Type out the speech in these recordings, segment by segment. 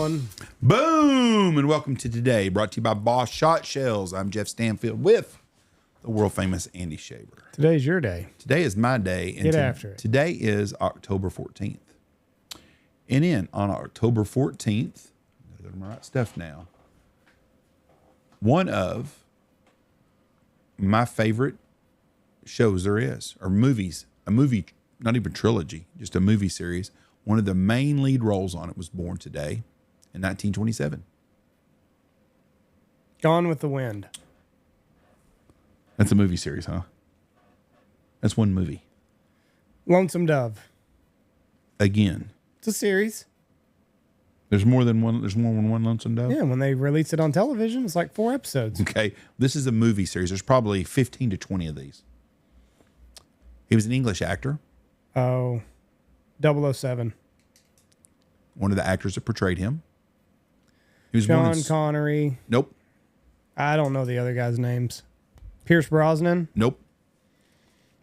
going? Boom! And welcome to Today, brought to you by Boss Shot Shells. I'm Jeff Stanfield with the world famous Andy Shaver. Today's your day. Today is my day. And Get after it. Today is October 14th. And on October 14th, I got my right stuff now, one of my favorite shows there is, or movies, a movie, not even trilogy, just a movie series. One of the main lead roles on it was born today in 1927. Gone with the Wind. That's a movie series, huh? That's one movie. Lonesome Dove. Again. It's a series. There's more than one. There's more than one Lonesome Dove? Yeah, when they release it on television, it's like 4 episodes. Okay. This is a movie series. There's probably 15 to 20 of these. He was an English actor. Oh, 007. One of the actors that portrayed him. He was Sean Connery. Nope. I don't know the other guys' names. Pierce Brosnan. Nope.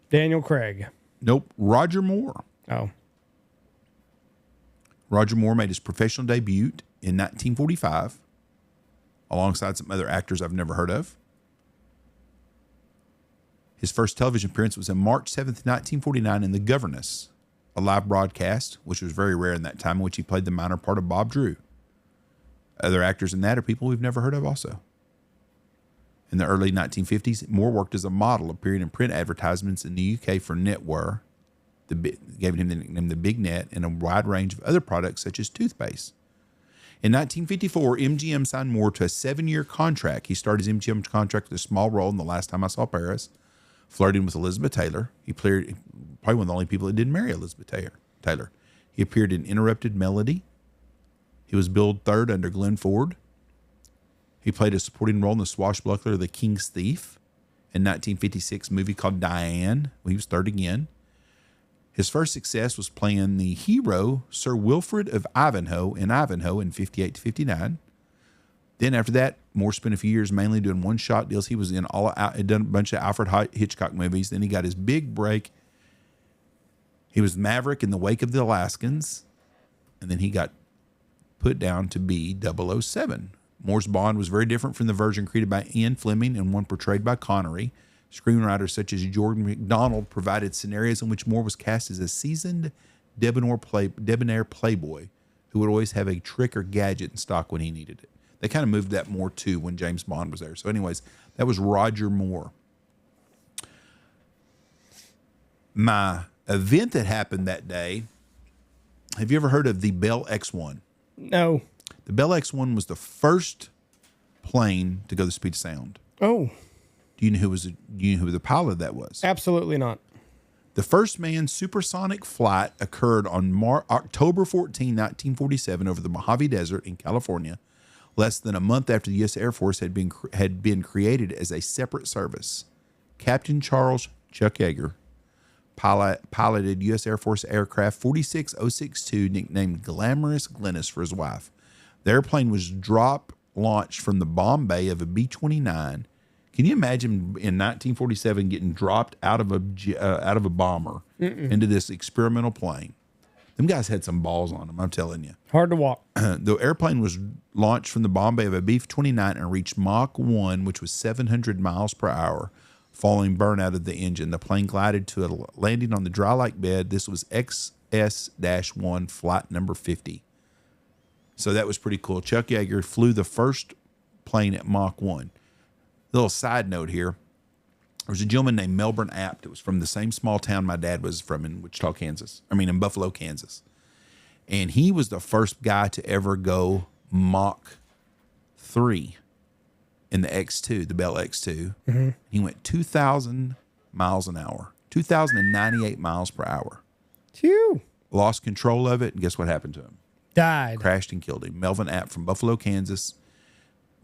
Daniel Craig. Nope. Roger Moore. Oh. Roger Moore made his professional debut in 1945 alongside some other actors I've never heard of. His first television appearance was on March 7th, 1949 in The Governess, a live broadcast, which was very rare in that time, in which he played the minor part of Bob Drew. Other actors in that are people we've never heard of also. In the early 1950s, Moore worked as a model, appearing in print advertisements in the UK for Netwear, gave him the nickname The Big Net, and a wide range of other products such as toothpaste. In 1954, MGM signed Moore to a 7-year contract. He started his MGM contract with a small role in The Last Time I Saw Paris, flirting with Elizabeth Taylor. He played probably one of the only people that didn't marry Elizabeth Taylor. He appeared in Interrupted Melody. He was billed third under Glenn Ford. He played a supporting role in the swashbuckler The King's Thief in 1956 movie called Diane. He was third again. His first success was playing the hero Sir Wilfrid of Ivanhoe in 58 to 59. Then after that, Moore spent a few years mainly doing one-shot deals. He was in had done a bunch of Alfred Hitchcock movies. Then he got his big break. He was Maverick in The Wake of the Alaskans. And then he got put down to be 007. Moore's Bond was very different from the version created by Ian Fleming and one portrayed by Connery. Screenwriters such as Jordan McDonald provided scenarios in which Moore was cast as a seasoned debonair playboy who would always have a trick or gadget in stock when he needed it. They kind of moved that more too when James Bond was there. So anyways, that was Roger Moore. My event that happened that day, have you ever heard of the Bell X-1? No. The Bell X-1 was the first plane to go the speed of sound. Oh. Do you know who the pilot of that was? Absolutely not. The first manned supersonic flight occurred on October 14, 1947 over the Mojave Desert in California, less than a month after the U.S. Air Force had been created as a separate service. Captain Charles Chuck Yeager piloted U.S. Air Force aircraft 46062, nicknamed Glamorous Glennis for his wife. The airplane was launched from the bomb bay of a B-29. Can you imagine in 1947 getting dropped out of a bomber into this experimental plane? Them guys had some balls on them, I'm telling you. Hard to walk. The airplane was launched from the bomb bay of a B-29 and reached Mach 1, which was 700 miles per hour, following burnout of the engine. The plane glided to a landing on the dry-like bed. This was XS-1 flight number 50. So that was pretty cool. Chuck Yeager flew the first plane at Mach 1. Little side note here. There was a gentleman named Melbourne Apt that was from the same small town my dad was from in in Buffalo, Kansas. And he was the first guy to ever go Mach 3 in the X2, the Bell X2. Mm-hmm. He went 2,000 miles an hour, 2,098 miles per hour. Phew. Lost control of it, and guess what happened to him? Died. Crashed and killed him. Melvin Apt from Buffalo, Kansas.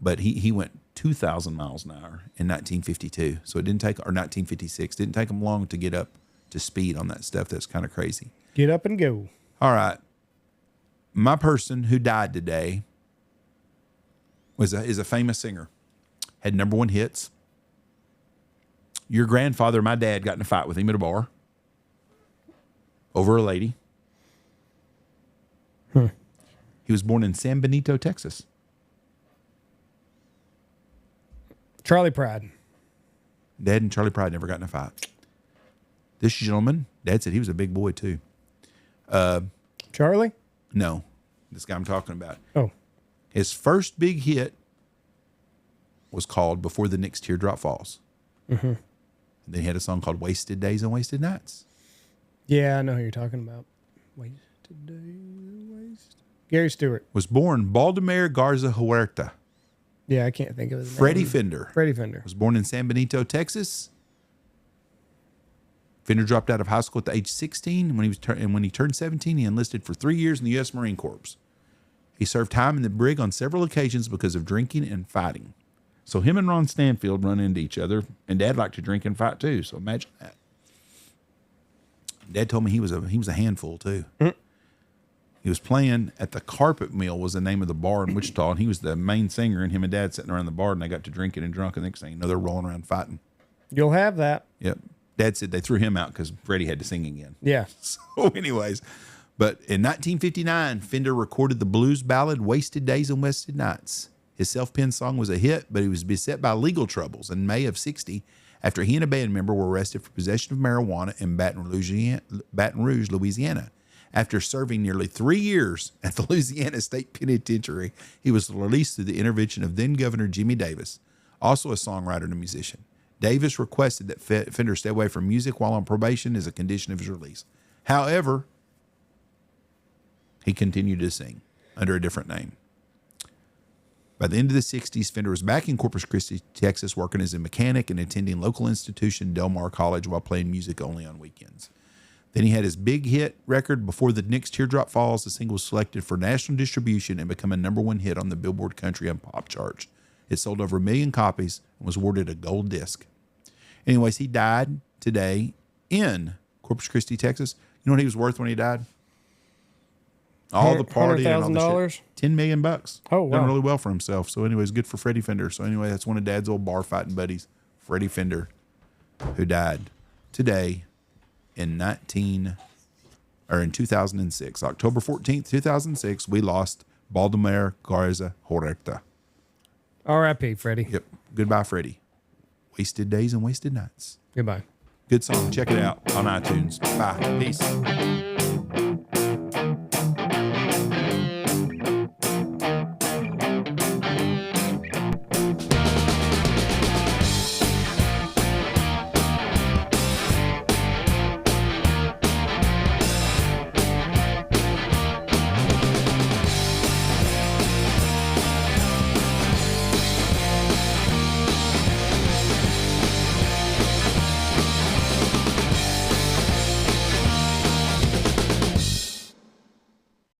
But he went 2,000 miles an hour in 1952. So it didn't take, or 1956, didn't take him long to get up to speed on that stuff. That's kind of crazy. Get up and go. All right. My person who died today is a famous singer. Had #1 hits. Your grandfather, my dad, got in a fight with him at a bar over a lady. He was born in San Benito, Texas. Charlie Pride. Dad and Charlie Pride never got in a fight. This gentleman, Dad said he was a big boy too. Charlie? No, this guy I'm talking about. Oh. His first big hit was called Before the Next Teardrop Falls. Mm-hmm. And then he had a song called Wasted Days and Wasted Nights. Yeah, I know who you're talking about. Wasted Days. Gary Stewart. Was born Baldomero Garza Huerta. Yeah, I can't think of his name. Freddie Fender. Freddie Fender. Was born in San Benito, Texas. Fender dropped out of high school at the age 16. When he turned 17, he enlisted for 3 years in the U.S. Marine Corps. He served time in the brig on several occasions because of drinking and fighting. So him and Ron Stanfield run into each other, and Dad liked to drink and fight too. So imagine that. Dad told me he was a handful too. Mm. He was playing at the Carpet Mill was the name of the bar in Wichita, and he was the main singer. And him and Dad sitting around the bar, and they got to drinking and drunk. And next thing you know, they're rolling around fighting. You'll have that. Yep. Dad said they threw him out because Freddie had to sing again. Yeah. So, anyways, but in 1959, Fender recorded the blues ballad "Wasted Days and Wasted Nights." His self-penned song was a hit, but he was beset by legal troubles in May of '60 after he and a band member were arrested for possession of marijuana in Baton Rouge, Louisiana. After serving nearly 3 years at the Louisiana State Penitentiary, he was released through the intervention of then-Governor Jimmy Davis, also a songwriter and a musician. Davis requested that Fender stay away from music while on probation as a condition of his release. However, he continued to sing under a different name. By the end of the 60s, Fender was back in Corpus Christi, Texas, working as a mechanic and attending local institution Del Mar College while playing music only on weekends. Then he had his big hit record Before the Next Teardrop Falls. The single was selected for national distribution and became a #1 hit on the Billboard Country and Pop charts. It sold over 1 million copies and was awarded a gold disc. Anyways, he died today in Corpus Christi, Texas. You know what he was worth when he died? All the party and all the shit. $10 million. Oh, wow. Done really well for himself. So anyways, good for Freddie Fender. So anyway, that's one of Dad's old bar fighting buddies, Freddie Fender, who died today in 2006. October 14th, 2006, we lost Baldomero Garza Huerta. R.I.P. Freddie. Yep. Goodbye, Freddie. Wasted Days and Wasted Nights. Goodbye. Good song. Check it out on iTunes. Bye. Peace.